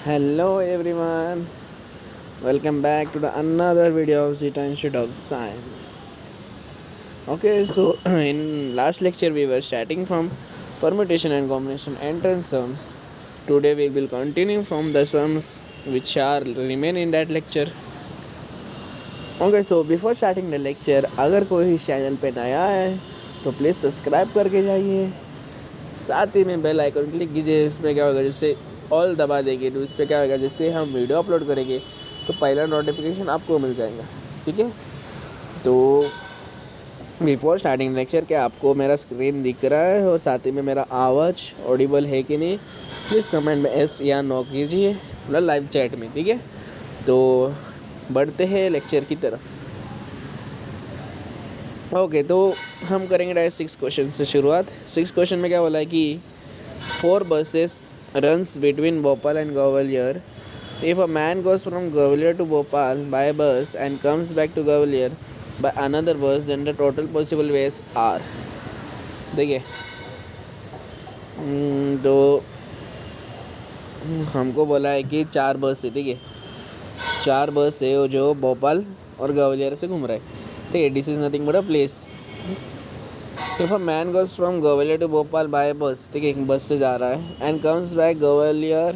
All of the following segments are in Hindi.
Hello everyone, welcome back to the another video of Zeta Institute of Science. Okay, so in last lecture we were starting from permutation and combination entrance sums. Today we will continue from the sums which are remain in that lecture. Okay, so before starting the lecture, अगर कोई इस चैनल पे नया है तो प्लीज़ सब्सक्राइब करके जाइए, साथ ही में बेल आइकन क्लिक कीजिए। इसमें क्या होगा, जैसे ऑल दबा देंगे तो इस पर क्या होगा, जैसे हम वीडियो अपलोड करेंगे तो पहला नोटिफिकेशन आपको मिल जाएगा। ठीक है, तो बिफोर स्टार्टिंग लेक्चर क्या आपको मेरा स्क्रीन दिख रहा है और साथ ही में मेरा आवाज़ ऑडिबल है कि नहीं, प्लीज़ कमेंट में एस या नो कीजिए, मतलब लाइव चैट में। ठीक है, तो बढ़ते हैं लेक्चर की तरफ। ओके, तो हम करेंगे डायरेक्ट 6 क्वेश्चन से शुरुआत। 6 क्वेश्चन में क्या बोला है कि 4 buses runs between Bhopal and Gwalior. If a man goes from Gwalior to Bhopal by bus and comes back to Gwalior by another bus, then the total possible ways are। देखिए, तो हमको बोला है कि 4 बस है। ठीक है, 4 बस है वो जो भोपाल और ग्वालियर से घूम रहा है। ठीक है, this is nothing but a place. If a man goes from Gwalior to Bhopal by bus, ठीक है, बस से जा रहा है, and comes back Gwalior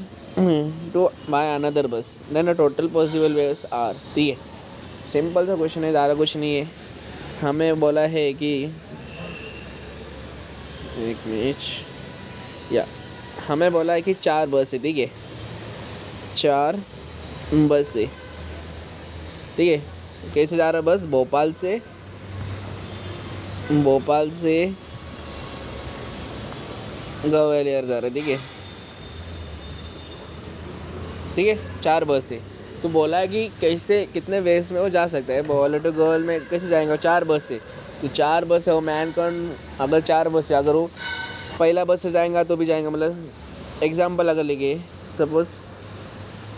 to by another bus, then the total possible ways are. ठीक है, सिंपल सा क्वेश्चन है, ज़्यादा कुछ नहीं है। हमें बोला है कि एक मिनट, या हमें बोला है कि 4 बस है। ठीक है, 4 बस है। ठीक है, कैसे जा रहा है बस, भोपाल से ग्वालियर जा रहा है। ठीक है, ठीक है, 4 बस है। तो बोला है कि कैसे कितने वेज में वो जा सकता है, ग्वालियर टू गोल में कैसे जाएंगे, 4 बस है। तो 4 बस है, वो मैन कौन, अगर 4 बस है, अगर वो पहला बस से जाएगा तो भी जाएगा, मतलब एग्जाम्पल अगर लेंगे, सपोज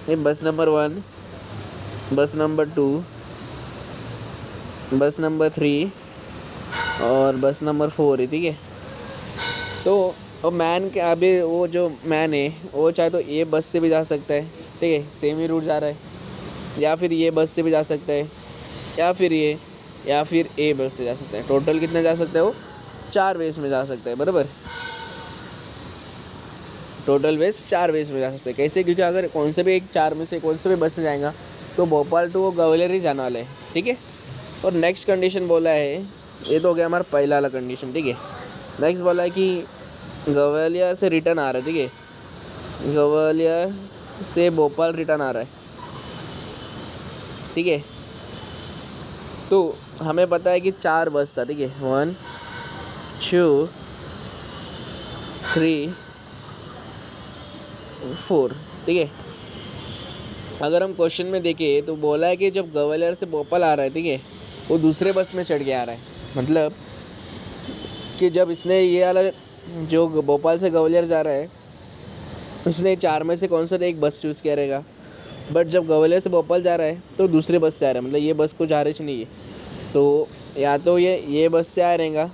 ये बस नंबर 1, बस नंबर 2, बस नंबर 3 और बस नंबर 4 है। ठीक है, तो वो मैन के अभी वो जो मैन है वो चाहे तो ये बस से भी जा सकता है। ठीक है, सेम ही रूट जा रहा है, या फिर ये बस से भी जा सकता है, या फिर ए बस से जा सकता है। टोटल कितने जा सकता है वो, 4 वेज में जा सकता है, बराबर। टोटल वेज 4 वेज में जा सकते हैं। कैसे, क्योंकि अगर कौन से भी एक 4 में से कौन से भी बस से जाएगा तो भोपाल टू वो ग्वालियर ही जाने वाला है। ठीक है, और नेक्स्ट कंडीशन बोला है, ये तो हो गया हमारा पहला वाला कंडीशन। ठीक है, नेक्स्ट बोला है कि ग्वालियर से रिटर्न आ रहा है। ठीक है, ग्वालियर से भोपाल रिटर्न आ रहा है। ठीक है, तो हमें पता है कि 4 बस था। ठीक है, 1 2 3 4। ठीक है, अगर हम क्वेश्चन में देखें तो बोला है कि जब ग्वालियर से भोपाल आ रहा है, ठीक है, वो दूसरे बस में चढ़ के आ रहा है। मतलब कि जब इसने ये वाला जो भोपाल से ग्वालियर जा रहा है, उसने 4 में से कौन सा एक बस चूज़ किया रहेगा। बट जब ग्वालियर से भोपाल जा रहा है तो दूसरे बस से आ रहा है, मतलब ये बस को जा रही नहीं है, तो या तो ये बस से आ रहेगा,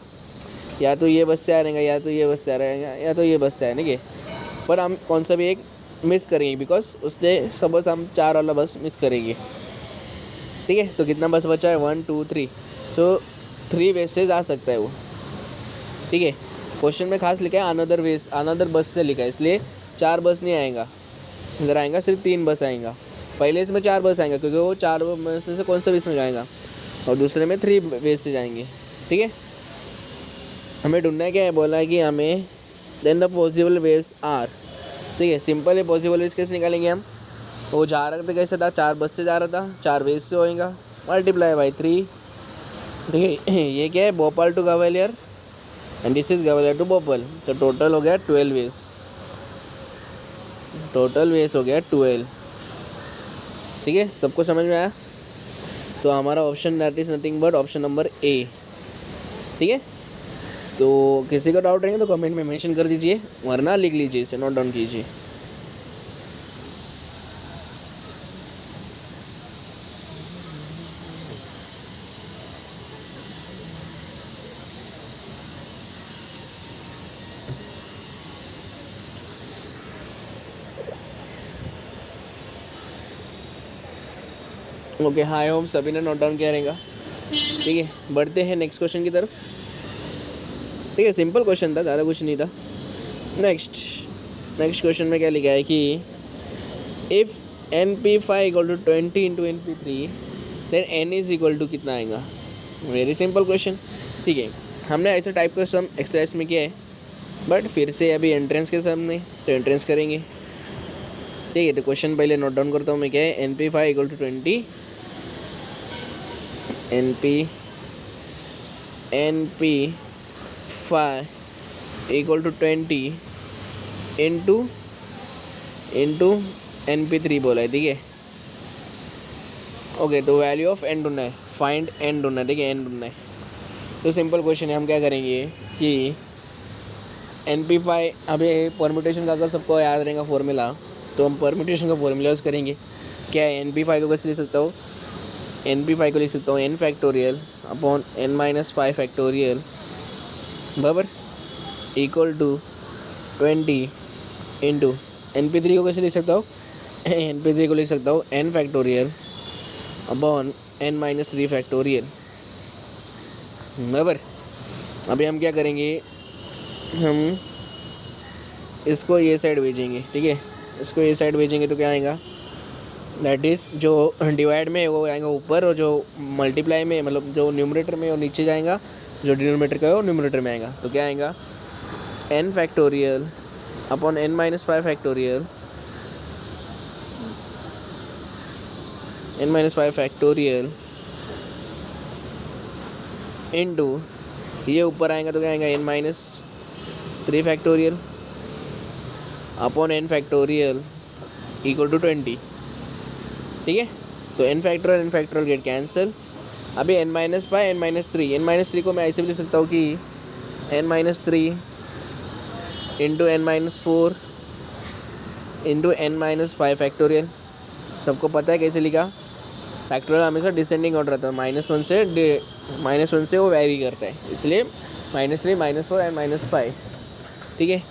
या तो ये बस से आ रहेगा, या तो ये बस से आ रहेगा, या तो ये बस से आएंगे। पर हम कौन सा भी एक मिस करेंगे, बिकॉज उसने सपोज हम 4 वाला बस मिस करेंगे। ठीक है, तो कितना बस बचा है, 1 2 3। सो 3 वेज से जा सकता है वो। ठीक है, क्वेश्चन में खास लिखा है अनदर वेज, अनदर बस से लिखा है, इसलिए 4 बस नहीं आएगा, इधर आएगा सिर्फ 3 बस आएगा। पहले इसमें 4 बस आएंगे क्योंकि वो 4 में से कौन सा बस में जाएगा, और दूसरे में 3 वेज से जाएंगे। ठीक है, हमें ढूंढना है क्या है, बोला है कि हमें then the possible waves are. ठीक है, सिंपल है, पॉसिबल वेव्स कैसे निकालेंगे हम, वो जा रहा था कैसे था, 4 बस से जा रहा था, 4 वेज से होएगा, मल्टीप्लाई बाई 3। ठीक है, ये क्या है, Bhopal to Gwalior and this is Gwalior to Bhopal, तो टोटल हो गया 12 वेज, टोटल वेज हो गया 12। ठीक है, सबको समझ में आया, तो हमारा option that is nothing but option number A. ठीक है, तो किसी का डाउट रहेंगे तो कमेंट में मेंशन कर दीजिए, वरना लिख लीजिए, इसे नोट डाउन कीजिए। ओके, हाई होप सभी ने नोट डाउन किया रहेगा। ठीक है, बढ़ते हैं नेक्स्ट क्वेश्चन की तरफ। ठीक है, सिंपल क्वेश्चन था, ज़्यादा कुछ नहीं था। नेक्स्ट क्वेश्चन में क्या लिखा है कि if NP5 equal to 20 into NP3 then N is equal to कितना आएगा। Very simple question. ठीक है, हमने ऐसे टाइप का सम एक्सरसाइज में किया है, बट फिर से अभी एंट्रेंस के सामने तो एंट्रेंस करेंगे। ठीक है, तो क्वेश्चन पहले नोट डाउन करता हूँ मैं। क्या है, NP5 equal to 20 NP5 equal to 20 into NP3 बोला है। ठीक है, ओके, तो वैल्यू ऑफ एन ढूंढना है, फाइंड एन ढूंढना है। ठीक है, एन ढूंढना है, तो सिंपल क्वेश्चन है। हम क्या करेंगे कि NP5, अभी परम्यूटेशन का अगर सबको याद रहेगा फॉर्मूला, तो हम परम्यूटेशन का फॉर्मूला यूज़ करेंगे। क्या है, NP5 को कैसे लिख सकता हूँ, NP5 को लिख सकता हूँ n factorial upon n-5 factorial बराबर इक्वल टू 20 इंटू NP3 को कैसे लिख सकता हूँ, NP3 को लिख सकता हूँ n factorial upon n-3 factorial बराबर। अभी हम क्या करेंगे, हम इसको ये साइड भेजेंगे। ठीक है, इसको ये साइड भेजेंगे तो क्या आएगा, दैट इज़ जो डिवाइड में वो आएगा ऊपर, और जो मल्टीप्लाई में मतलब जो न्यूमरेटर में वो नीचे जाएगा, जो डिनोमिनेटर का है वो न्यूमरेटर में आएगा। तो क्या आएगा, n factorial upon n-5 factorial n-5 factorial into ये ऊपर आएगा तो क्या आएगा, n-3 factorial upon n factorial equal to 20। ठीक है, तो n फैक्टोरियल गेट कैंसिल। अभी n-5 n-3 को मैं ऐसे भी लिख सकता हूँ कि n-3 into n-4 into n-5 factorial. सबको पता है कैसे लिखा, फैक्टोरियल हमेशा डिसेंडिंग ऑर्डर रहता है, -1 से वो वैरी करता है, इसलिए -3 -4 एंड -5। ठीक है,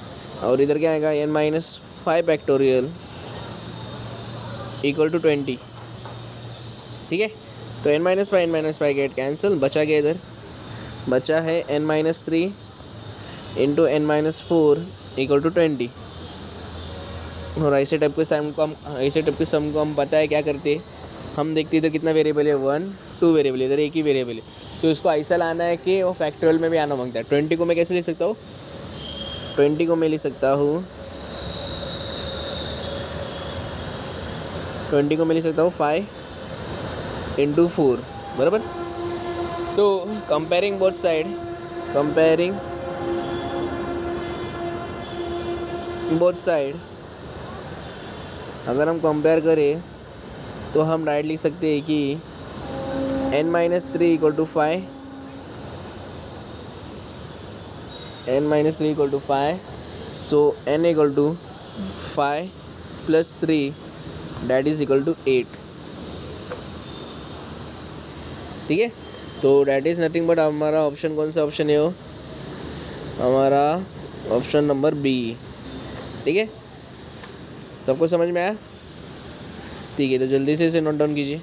और इधर क्या आएगा, n-5 फैक्टोरियल इक्वल टू 20। ठीक है, तो n-5 गेट कैंसिल, बचा गया इधर, बचा है n-3 into n-4 equal to 20। और ऐसे टाइप के सम को हम पता है क्या करते हैं, हम देखते इधर कितना वेरिएबल है, 1 2 वेरिएबल, इधर एक ही वेरिएबल है, तो इसको ऐसा लाना है कि वो फैक्टोरियल में भी आना मांगता है। 20 को मैं कैसे लिख सकता हूँ, 20 को मैं लिख सकता हूँ 5 इंटू 4 बराबर। तो कंपेयरिंग बोथ साइड अगर हम कंपेयर करें तो हम राइट लिख सकते हैं कि n-3 equal to 5 so n equal to 5 प्लस 3 डैट इज इक्वल टू 8। ठीक है, तो डैट इज़ नथिंग बट हमारा ऑप्शन कौन सा ऑप्शन है, वो हमारा ऑप्शन नंबर बी। ठीक है, सबको समझ में आया। ठीक है, तो जल्दी से इसे नोट डाउन कीजिए।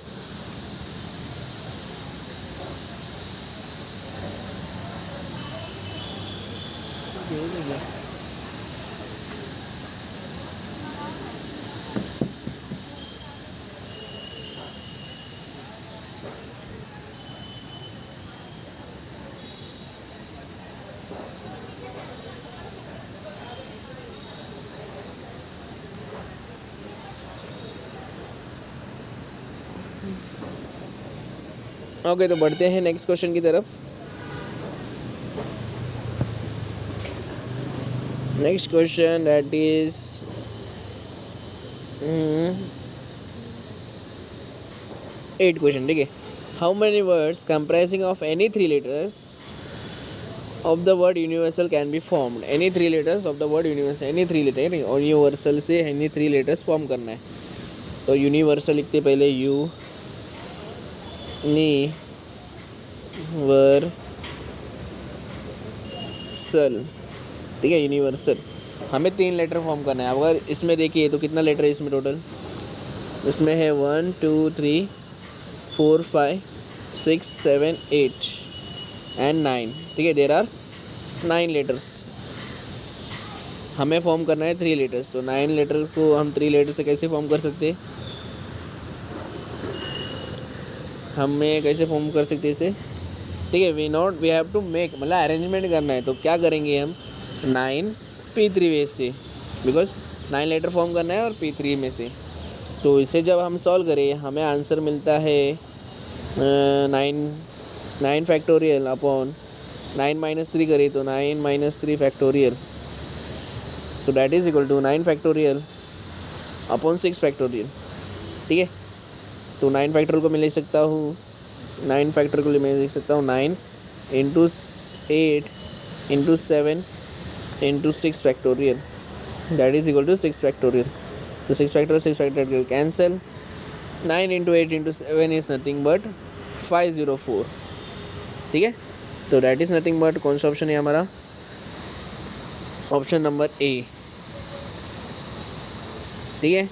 ओके, तो बढ़ते हैं नेक्स्ट क्वेश्चन की तरफ। Next question that is 8 question. ठीक है, how many words comprising of any 3 letters of the word universal can be formed. Any 3 letters of the word universal, any 3 letter universal से एनी 3 लेटर्स फॉर्म करना है। तो यूनिवर्सल लिखते पहले यूनिवर्सल। ठीक है, यूनिवर्सल हमें 3 लेटर फॉर्म करना है। अगर इसमें देखिए तो कितना लेटर है इसमें टोटल, इसमें है 1 2 3 4 5 6 7 8 एंड 9, ठीक है। देर आर 9 लेटर्स, हमें फॉर्म करना है 3 लेटर्स। तो 9 लेटर को हम 3 लेटर से कैसे फॉर्म कर सकते हैं, हमें कैसे फॉर्म कर सकते हैं इसे, ठीक है। वी हैव टू मेक, मतलब अरेंजमेंट करना है। तो क्या करेंगे हम, 9 P3 वे से, बिकॉज 9 लेटर फॉर्म करना है और P3 में से। तो इसे जब हम सॉल्व करें हमें आंसर मिलता है 9 फैक्टोरियल अपॉन 9 माइनस 3 करें तो 9 माइनस 3 फैक्टोरियल, तो that is equal to 9 factorial upon 6 factorial, ठीक है। तो 9 फैक्टोरियल को मैं लिख सकता हूँ, 9 फैक्टोरियल को मैं लिख सकता हूँ 9 into 8 into 7 into 6 factorial, that is equal to 6 factorial. तो 6 factorial cancel, 9 into 8 into 7 is nothing but 504, ठीक है। तो डैट इज़ नथिंग बट कौन सा ऑप्शन है हमारा, ऑप्शन नंबर ए, ठीक है।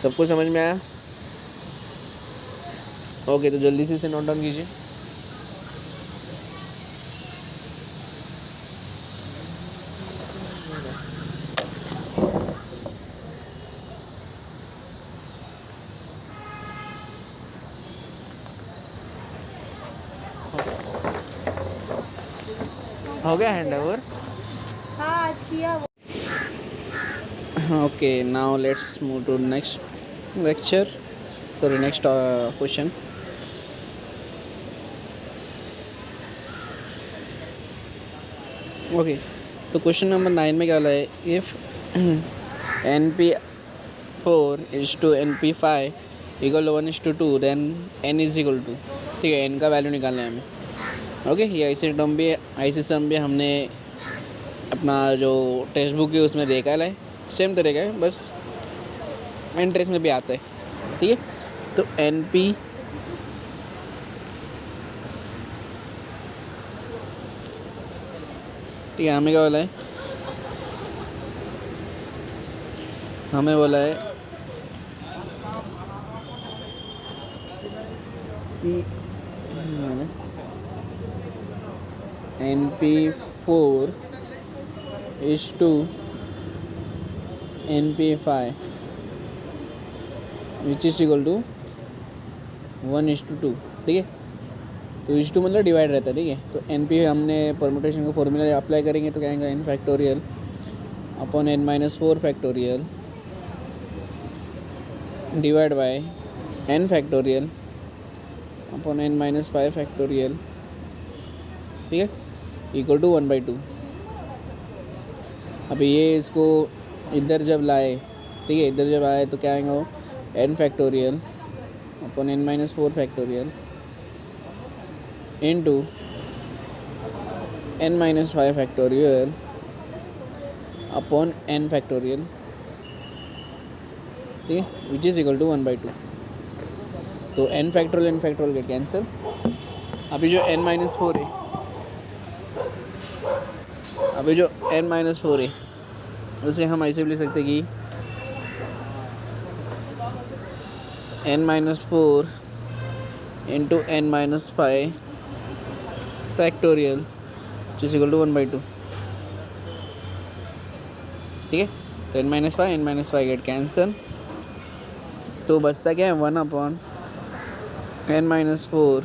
सबको समझ में आया, ओके। तो जल्दी से इसे नोट डाउन कीजिए। हो गया हैंड ओवर, हाँ आज किया वो। Okay. Now let's move to next lecture, sorry next question. Okay, तो क्वेश्चन नंबर 9 में क्या वाला है, if NP4 is to NP5 equal to 1:2 then n is equal to, ठीक है। n का वैल्यू निकालना है हमें, ओके। ये ऐसे सम भी हमने अपना जो टेक्स्ट बुक है उसमें देखा है, सेम तरीका है, बस एंट्रेंस में भी आता है, ठीक है। तो NP ठीक है, हमें क्या बोला है, हमें बोला है कि NP4 is to NP5 which is equal to 1:2, ठीक है। तो 1:2 मतलब डिवाइड रहता है, ठीक है। तो NP हमने परमुटेशन का फॉर्मूला अप्लाई करेंगे तो क्या आएगा, n factorial upon n-4 factorial divide by n factorial upon n-5 factorial, ठीक है, इक्वल टू 1/2। अभी ये इसको इधर जब लाए, ठीक है, इधर जब आए तो क्या आएगा वो n factorial upon n-4 factorial into n-5 factorial upon n factorial, ठीक है, विच इज़ इक्वल टू 1/2। तो n फैक्टोरियल के कैंसिल। अभी जो n-4 है, अभी जो n-4 है उसे हम ऐसे भी लिख सकते कि n-4 into n-5 factorial which is equal to 1/2, ठीक है। तो n-5 गेट कैंसिल, तो बचता क्या है 1 upon n-4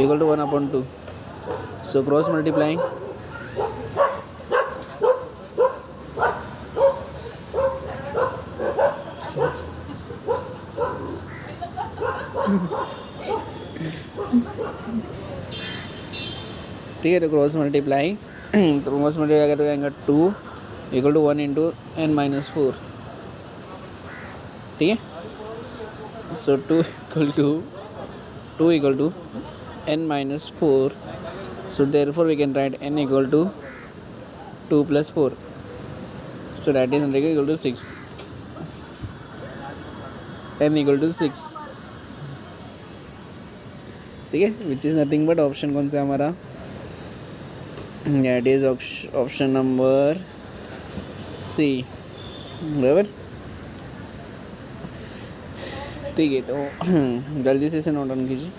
equal to 1/2। So cross multiplying, ठीक है। तो क्रॉस मल्टीप्लाई तो क्रॉस मल्टीप्लाई तो आएगा 2 इक्वल टू 1 इंटू n-4, ठीक है। So 2 equal to n-4, so therefore we can write n equal to 2 plus 4, so that is equal to 6, n equal to 6, ठीक है, which is nothing but option कौन सा हमारा, that is option number C, बराबर। ठीक है, तो जल्दी से इसे नोट डाउन कीजिए।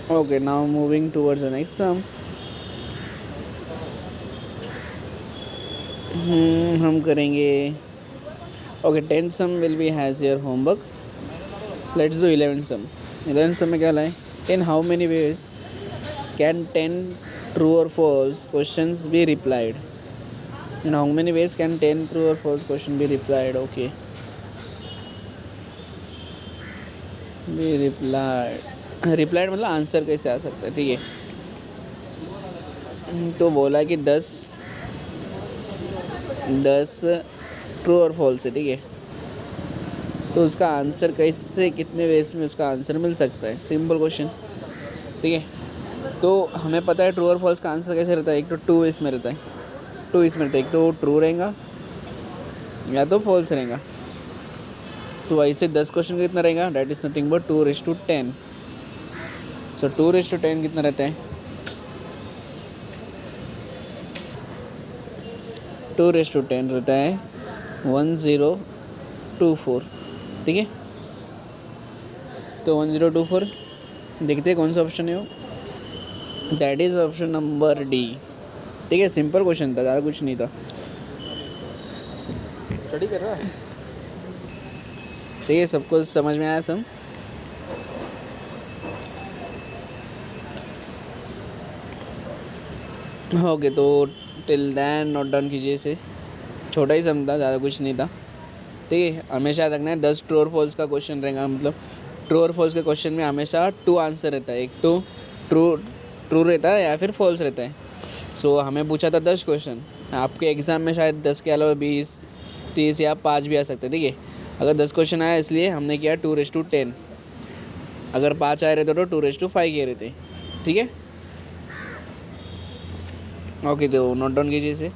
Okay, now moving towards the next sum. हम करेंगे okay 10 sum will be has your homework. Let's do 11 sum. 11 sum में क्या लाए? In how many ways can 10 true और false questions be replied? In how many ways can 10 true और false question be replied? Okay, be replied. Replied मतलब आंसर कैसे आ सकता है, ठीक है। तो बोला कि 10 ट्रू और फॉल्स है, ठीक है। तो उसका आंसर कैसे, कितने वेज में उसका आंसर मिल सकता है? सिंपल क्वेश्चन, ठीक है। तो हमें पता है ट्रू और फॉल्स का आंसर कैसे रहता है। एक तो 2 वेज में रहता है, 2 वेज में रहता है। एक तो ट्रू रहेगा या तो फॉल्स रहेगा। तो ऐसे 10 क्वेश्चन कितना रहेगा? That is nothing but 2/10। सो 2/10 कितना रहता है? 2/10 रहता है 1024, ठीक है। तो 1024 देखते हैं कौन सा ऑप्शन है वो। That is option number D, ठीक है। सिंपल क्वेश्चन था, ज़्यादा कुछ नहीं था। स्टडी कर रहा है। ठीक है, सबको समझ में आया सब? ओके, तो टिल दैन नोट डाउन कीजिए इसे। छोटा ही सम था, ज़्यादा कुछ नहीं था, ठीक है। हमेशा याद रखना है 10 ट्रू और फॉल्स का क्वेश्चन रहेगा, मतलब ट्रू और फॉल्स के क्वेश्चन में हमेशा 2 आंसर रहता है। एक तो ट्रू रहता है या फिर फॉल्स रहता है। सो हमें पूछा था 10 क्वेश्चन। आपके एग्ज़ाम में शायद 10 के अलावा 20, 30 या 5 भी आ सकते हैं, ठीक है। अगर 10 क्वेश्चन आया इसलिए हमने किया 2/10। अगर 5 आए रहते तो 2/5 किए रहते, ठीक है। ओके, तो नोट डाउन कीजिए इसे।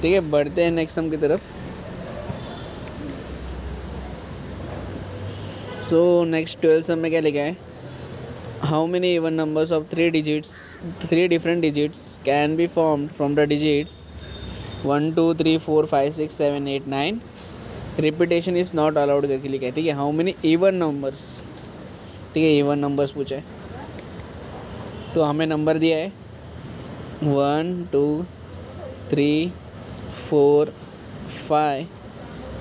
ठीक है, बढ़ते हैं नेक्स्ट सम की तरफ। सो नेक्स्ट 12 सम में क्या लिखा है? How many even numbers of 3 different digits can be formed from the digits 1 2 3 4 5 6 7 8 9 repetition is not allowed करके लिखा है, ठीक है। हाउ मेनी इवन नंबर्स, ठीक है, इवन नंबर्स पूछा है। तो हमें नंबर दिया है 1 2 3 4 5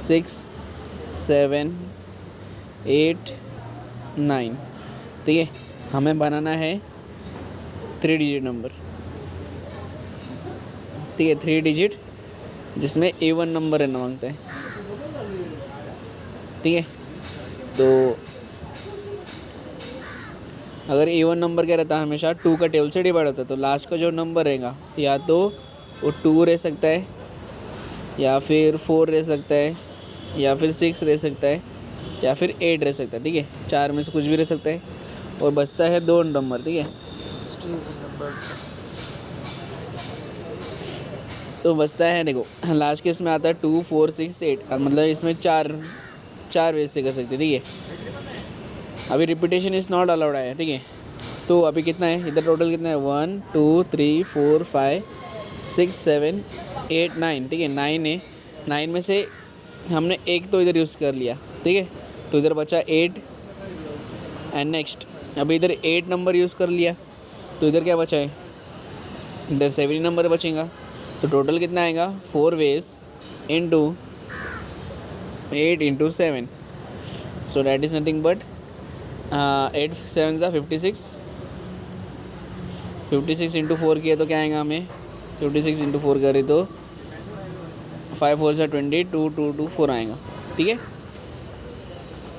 6 7 8 9, ठीक है। हमें बनाना है 3 डिजिट नंबर, ठीक है। 3 डिजिट जिसमें A1 नंबर रहना मांगता है, ठीक है। तो अगर A1 नंबर क्या रहता है, हमेशा 2 का टेबल से डिवाइड होता है। तो लास्ट का जो नंबर रहेगा या तो वो 2 रह सकता है, या फिर 4 रह सकता है, या फिर 6 रह सकता है, या फिर 8 रह सकता है, ठीक है। 4 में से कुछ भी रह सकता है। और बचता है 2 नंबर, ठीक है। तो बचता है, देखो लास्ट के इसमें आता है 2 4 6 8, मतलब इसमें 4 वे से कर सकते हैं, ठीक है। अभी रिपीटेशन इज़ नॉट अलाउड आया, ठीक है। तो अभी कितना है इधर, टोटल कितना है 1 2 3 4 5 6 7 8 9, ठीक है। 9 है, 9 में से हमने एक तो इधर यूज़ कर लिया, ठीक है। तो इधर बचा 8 एंड नेक्स्ट अभी इधर 8 नंबर यूज़ कर लिया, तो इधर क्या बचा है, इधर 7 नंबर बचेगा। तो टोटल कितना आएगा 4 ways into 8 into 7। So that is nothing but 8 7 ज़ा 56, 56 इंटू 4 किया तो क्या आएगा हमें, 56 इंटू 4 करें तो 5 4 से 20, 2 2 2 4 आएगा, ठीक है।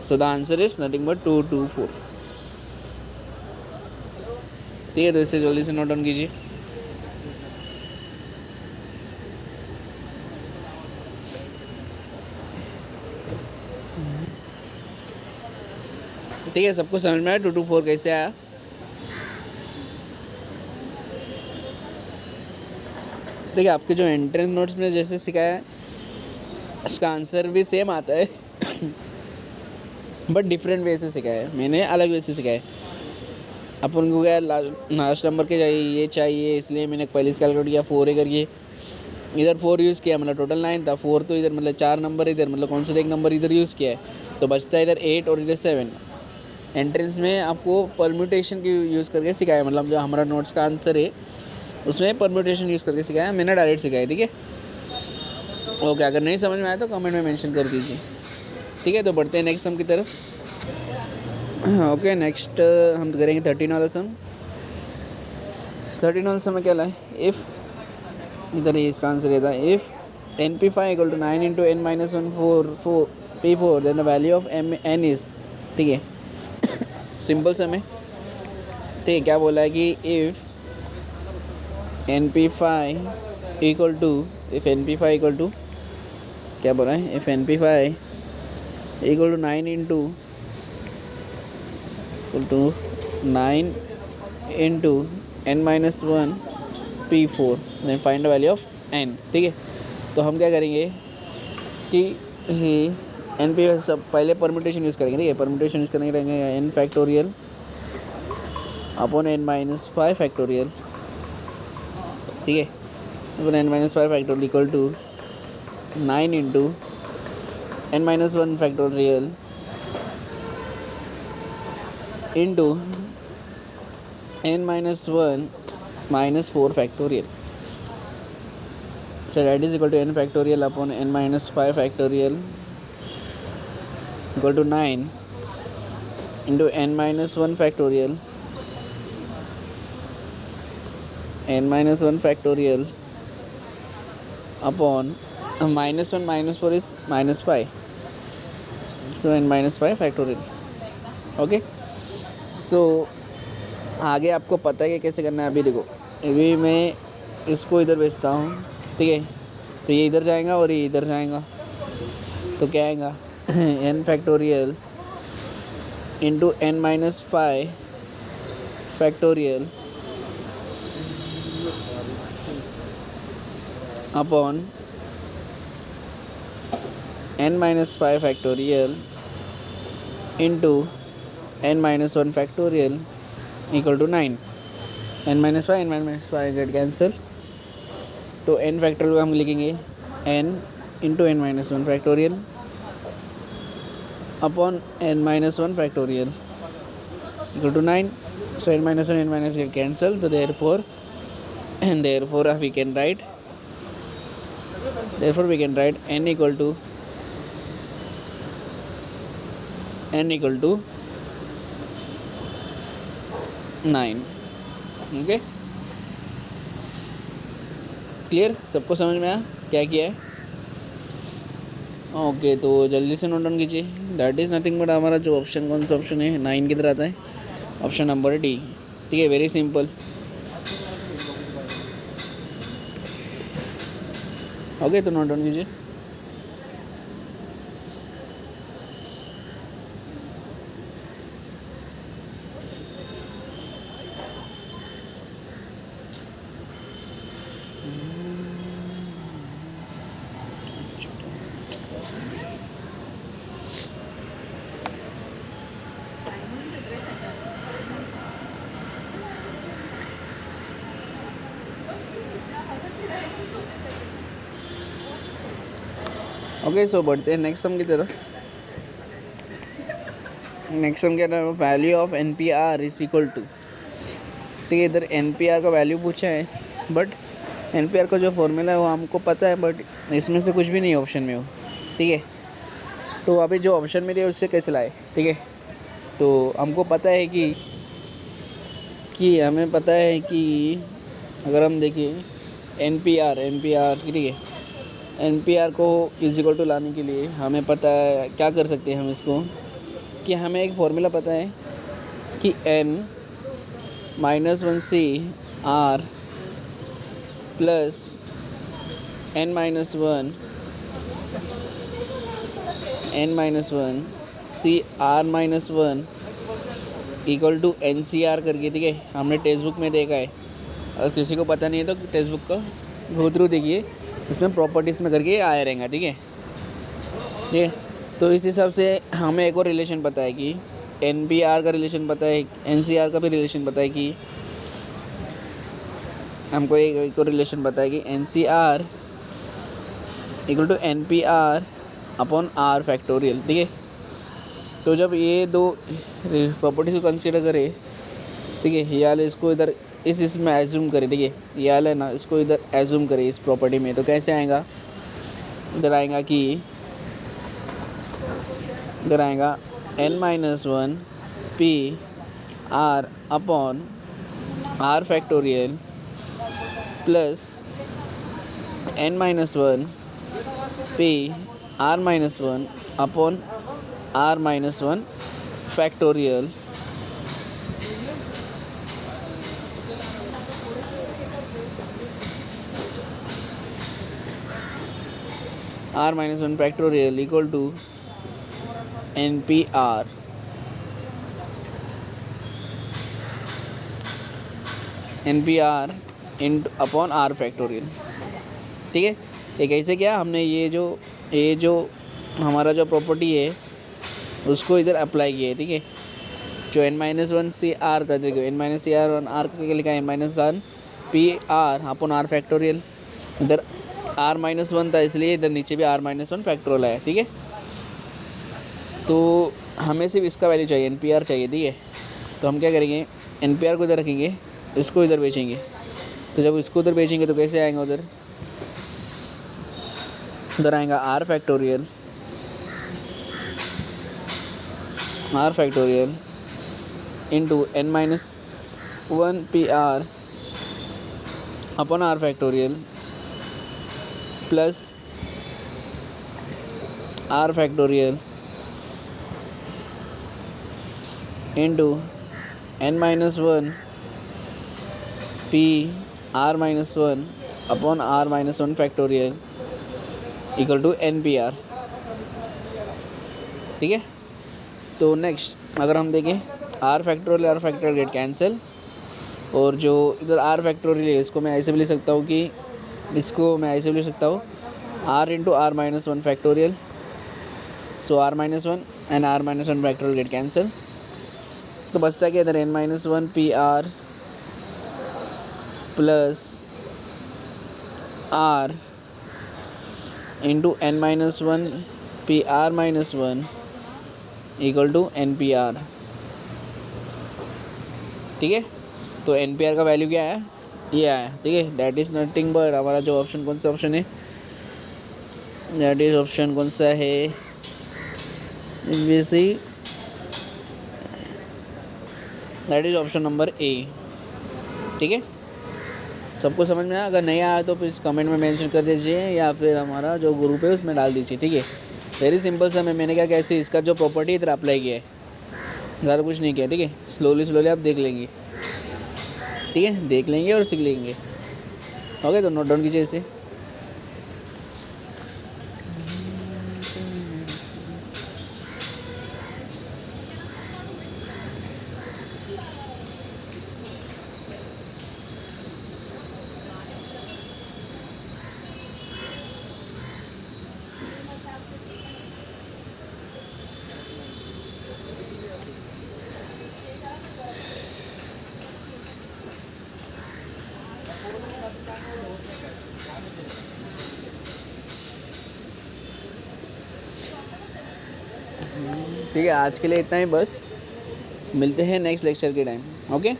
So the answer is nothing but 2 2 4, ठीक है। तो इसे जल्दी से नोट डाउन कीजिए। ठीक है, सबको समझ में आया 2 2 4 कैसे आया? देखिए, आपके जो एंट्रेंस नोट्स में जैसे सिखाया है इसका आंसर भी सेम आता है बट डिफरेंट वे से सिखाया है, मैंने अलग वे से सिखाया है। अपन को क्या लास्ट नंबर के चाहिए इसलिए मैंने पहले से कैलकुलेट किया 4 करके, इधर 4 यूज़ किया, मतलब टोटल 9 था। 4 तो इधर मतलब 4 नंबर इधर, मतलब कौन सा एक नंबर इधर यूज़ किया है, तो बचता है इधर 8 और इधर 7। एंट्रेंस में आपको परम्यूटेशन की यूज़ करके सिखाया, मतलब जो हमारा नोट्स का आंसर है उसमें परम्यूटेशन यूज़ करके सिखाया, मैंने डायरेक्ट सिखाया, ठीक है। ओके, अगर नहीं समझ में आया तो कमेंट में मेंशन कर दीजिए, ठीक है। तो बढ़ते हैं नेक्स्ट सम की तरफ। ओके, नेक्स्ट हम करेंगे 13 वाला सम। 13 वाला सम में क्या लाए, इफ़ इधर ही इसका आंसर ये था, if NP5 = 9 × n-1 4 P4 then the value of n is, ठीक है। सिंपल सम है, ठीक है। क्या बोला है कि इफ़ NP5 = क्या बोला है, if NP5 = 9 × 9 × n-1 P4 then find the value of n, ठीक है। तो हम क्या करेंगे कि NP सब पहले परम्यूटेशन यूज़ करेंगे, ठीक है। परम्यूटेशन यूज़ करेंगे रहेंगे n factorial upon n-5 factorial, ठीक है। Upon n-5 factorial equal to 9 × n-1 factorial into n-1 - 4 factorial, so that is equal to n factorial upon n-5 factorial equal to 9 into n-1 factorial upon -1 - 4 is -5, so n-5 factorial, okay. सो आगे आपको पता है कि कैसे करना है। अभी देखो, अभी मैं इसको इधर भेजता हूँ, ठीक है। तो ये इधर जाएगा और ये इधर जाएगा, तो क्या आएगा n factorial into n-5 factorial upon n-5 factorial into n-1 factorial equal to 9। n-5 get cancel, तो n फैक्टोरियल को हम लिखेंगे n into n-1 factorial upon n-1 factorial equal to 9। So n-1 get cancel, तो therefore we can write n equal to 9, okay. Clear, सबको समझ में आया क्या किया है? ओके, तो जल्दी से नोट डाउन कीजिए। दैट इज़ नथिंग बट हमारा जो ऑप्शन, कौन सा ऑप्शन है 9 किधर आता है, ऑप्शन नंबर डी, ठीक है। Very simple, okay. तो नोट डाउन कीजिए। ओके, सो बढ़ते हैं नेक्स्ट सम की तरफ। नेक्स्ट सम क्या है, value of NPR is equal to, ठीक है। इधर NPR का वैल्यू पूछा है, बट NPR का जो फॉर्मूला है वो हमको पता है, बट इसमें से कुछ भी नहीं है ऑप्शन में वो, ठीक है। तो अभी जो ऑप्शन में दिया उससे कैसे लाए, ठीक है। तो हमको पता है कि हमें पता है कि अगर हम देखें NPR, ठीक है, NPR को इक्वल टू लाने के लिए हमें पता है क्या कर सकते हैं हम इसको, कि हमें एक फॉर्मूला पता है कि n-1 CR plus n-1 CR-1 equal to NCR करके, ठीक है। हमने टेक्स्ट बुक में देखा है, अगर किसी को पता नहीं है तो टेक्स्ट बुक का गो थ्रू देखिए, इसमें प्रॉपर्टीज़ में करके आया रहेगा, ठीक है। ठीक है, तो इस हिसाब से हमें एक और रिलेशन पता है कि NPR का रिलेशन पता है, NCR का भी रिलेशन पता है कि हमको एक और रिलेशन पता है कि NCR equal to NPR upon R factorial, ठीक है। तो जब ये दो प्रॉपर्टीज को कंसीडर करें, ठीक है, ये वाले इसको इधर इसमें एज्यूम करें, ठीक है, ये वाला ना इसको इधर एज्यूम करें इस प्रॉपर्टी में, तो कैसे आएगा, इधर आएगा कि इधर आएगा n-1 PR upon R factorial plus n-1 PR-1 upon R-1 factorial R-1 factorial equal to NPR इन अपॉन R फैक्टोरियल, ठीक है। ये कैसे क्या, हमने ये जो हमारा जो प्रॉपर्टी है उसको इधर अप्लाई किया है, ठीक है। जो n-1 CR था, देखो n-CR R को लिखा है n-1 PR upon R factorial, इधर R-1 था इसलिए इधर नीचे भी R-1 फैक्टोरियल है, ठीक है। तो हमें सिर्फ इसका वैल्यू चाहिए, NPR चाहिए, ठीक है। तो हम क्या करेंगे, NPR को इधर रखेंगे, इसको इधर बेचेंगे। तो जब इसको उधर बेचेंगे तो कैसे आएगा, उधर आएगा R factorial into n-1 PR upon R factorial plus R factorial into n-1 PR-1 upon R-1 factorial equal to NPR, ठीक है। तो नेक्स्ट अगर हम देखें R फैक्टोरियल गेट कैंसिल, और जो इधर R फैक्टोरियल है इसको मैं ऐसे भी लिख सकता हूँ कि R into R-1 factorial, so R-1 and R-1 factorial get cancel, तो बचता है कि इधर n-1 PR plus R into n-1 PR-1 equal to NPR, ठीक है। तो NPR का वैल्यू क्या है, ये आया, ठीक है। दैट इज़ नथिंग बट हमारा जो ऑप्शन कौन सा ऑप्शन है, दैट इज ऑप्शन कौन सा है, that is option number A, ठीक है। सबको समझ में आया, अगर नहीं आया तो प्लीज़ कमेंट में मेंशन कर दीजिए या फिर हमारा जो ग्रुप है उसमें डाल दीजिए, ठीक है। वेरी सिंपल सा मैंने क्या कैसे इसका जो प्रॉपर्टी इधर अप्लाई किया है, ज़्यादा कुछ नहीं किया, ठीक है। स्लोली आप देख लेंगे, ठीक है, देख लेंगे और सीख लेंगे, ओके। तो नोट डाउन कीजिए इसे। ठीक है, आज के लिए इतना ही बस, मिलते हैं नेक्स्ट लेक्चर के टाइम, ओके।